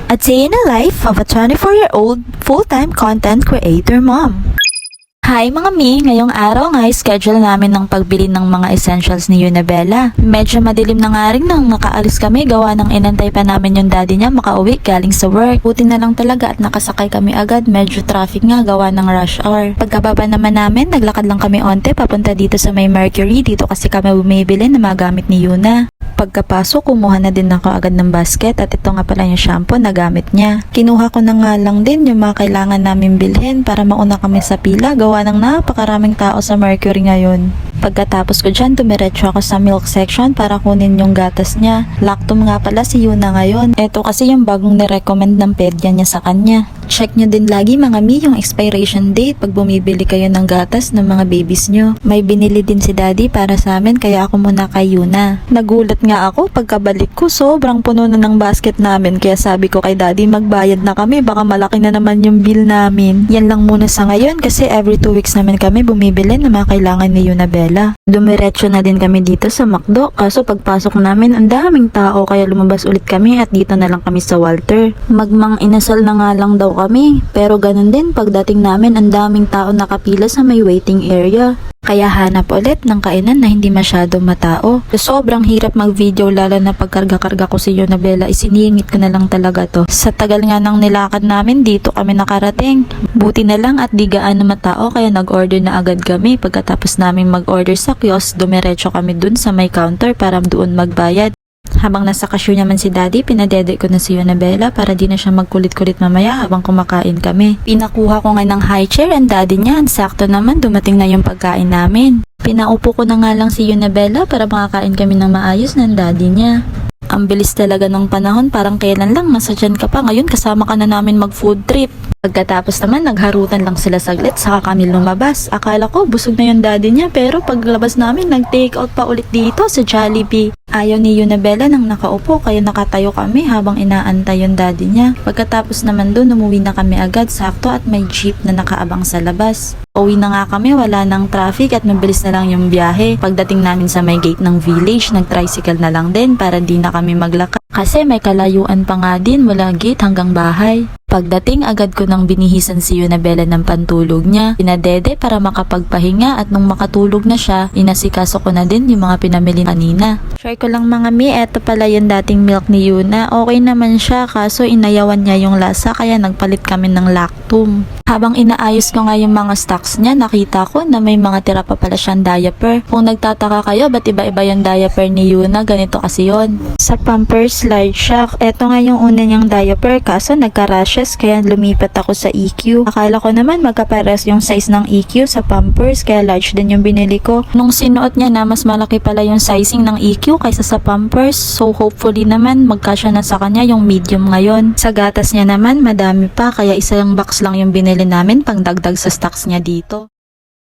A day in the life of a 24-year-old full-time content creator mom. Hi mga mi! Ngayong araw nga schedule namin ng pagbili ng mga essentials ni Yunabella. Medyo madilim na nga rin nang nakaalis kami gawa ng inantay pa namin yung daddy niya makauwi galing sa work. Buti na lang talaga at nakasakay kami agad, medyo traffic nga gawa ng rush hour. Pagkababa naman namin, naglakad lang kami onte papunta dito sa may Mercury, dito kasi kami bumibili ng mga gamit ni Yuna. Pagkapasok, kumuha na din ako agad ng basket at ito nga pala yung shampoo na gamit niya. Kinuha ko na nga lang din yung mga kailangan namin bilhin para mauna kami sa pila gawa ng napakaraming tao sa Mercury ngayon. Pagkatapos ko dyan, dumiretso ako sa milk section para kunin yung gatas niya. Lactum nga pala si Yuna ngayon. Ito kasi yung bagong nirecommend ng pedya niya sa kanya. Check nyo din lagi mga mi yung expiration date pag bumibili kayo ng gatas ng mga babies nyo. May binili din si daddy para sa amin kaya ako muna kay Yuna. Nagulat nga ako pagkabalik ko, sobrang puno na ng basket namin kaya sabi ko kay daddy magbayad na kami, baka malaki na naman yung bill namin. Yan lang muna sa ngayon kasi every 2 weeks namin kami bumibili ng mga kailangan ni Yunabella. Dumiretso na din kami dito sa McDo kaso pagpasok namin ang daming tao kaya lumabas ulit kami at dito na lang kami sa Walter. Magmang inasal na nga lang daw kami pero ganun din pagdating namin ang daming tao nakapila sa may waiting area. Kaya hanap ulit ng kainan na hindi masyadong matao. Sobrang hirap mag-video lalo na pagkarga-karga ko si Yunabella, isiningit ko na lang talaga to. Sa tagal nga ng nilakad namin, dito kami nakarating. Buti na lang at di gaano matao kaya nag-order na agad kami. Pagkatapos namin mag-order sa kiosk, dumiretso kami dun sa may counter para doon magbayad. Habang nasa cashier naman si daddy, pinadede ko na si Yunabella para di na siya magkulit-kulit mamaya habang kumakain kami. Pinakuha ko nga ng high chair ang daddy niya, sakto naman dumating na yung pagkain namin. Pinaupo ko na nga lang si Yunabella para makakain kami ng maayos ng daddy niya. Ang bilis talaga ng panahon, parang kailan lang nasa dyan ka pa, ngayon kasama ka na namin mag food trip. Pagkatapos naman nagharutan lang sila saglit saka kami lumabas. Akala ko busog na yung daddy niya pero paglabas namin nag-take out pa ulit dito sa Jollibee. Ayaw ni Yunabella nang nakaupo kaya nakatayo kami habang inaantay yung daddy niya. Pagkatapos naman doon umuwi na kami agad sakto at may jeep na nakaabang sa labas. Uwi na nga kami, wala nang traffic at mabilis na lang yung biyahe. Pagdating namin sa may gate ng village, nag-tricycle na lang din para di na kami maglakad. Kasi may kalayuan pa nga din mula gate hanggang bahay. Pagdating agad ko nang binihisan si Yunabella ng pantulog niya, pinadede para makapagpahinga at nung makatulog na siya, inasikaso ko na din yung mga pinamili kanina. Share ko lang mga mi, eto pala yung dating milk ni Yuna. Okay naman siya kaso inayawan niya yung lasa kaya nagpalit kami ng lactum. Habang inaayos ko nga yung mga stocks niya, nakita ko na may mga tira pa pala siyang diaper. Kung nagtataka kayo ba't iba-iba yung diaper ni Yuna, ganito kasi yon. Sa Pampers Slide Shock, eto nga yung una niyang diaper kaso nagka-rashes kaya lumipat ako sa EQ. Akala ko naman magkapares yung size ng EQ sa Pampers kaya large din yung binili ko. Nung sinuot niya na mas malaki pala yung sizing ng EQ kaysa sa Pampers, so hopefully naman magkasya na sa kanya yung medium ngayon. Sa gatas niya naman madami pa kaya isang box lang yung binili namin pang dagdag sa stocks niya dito.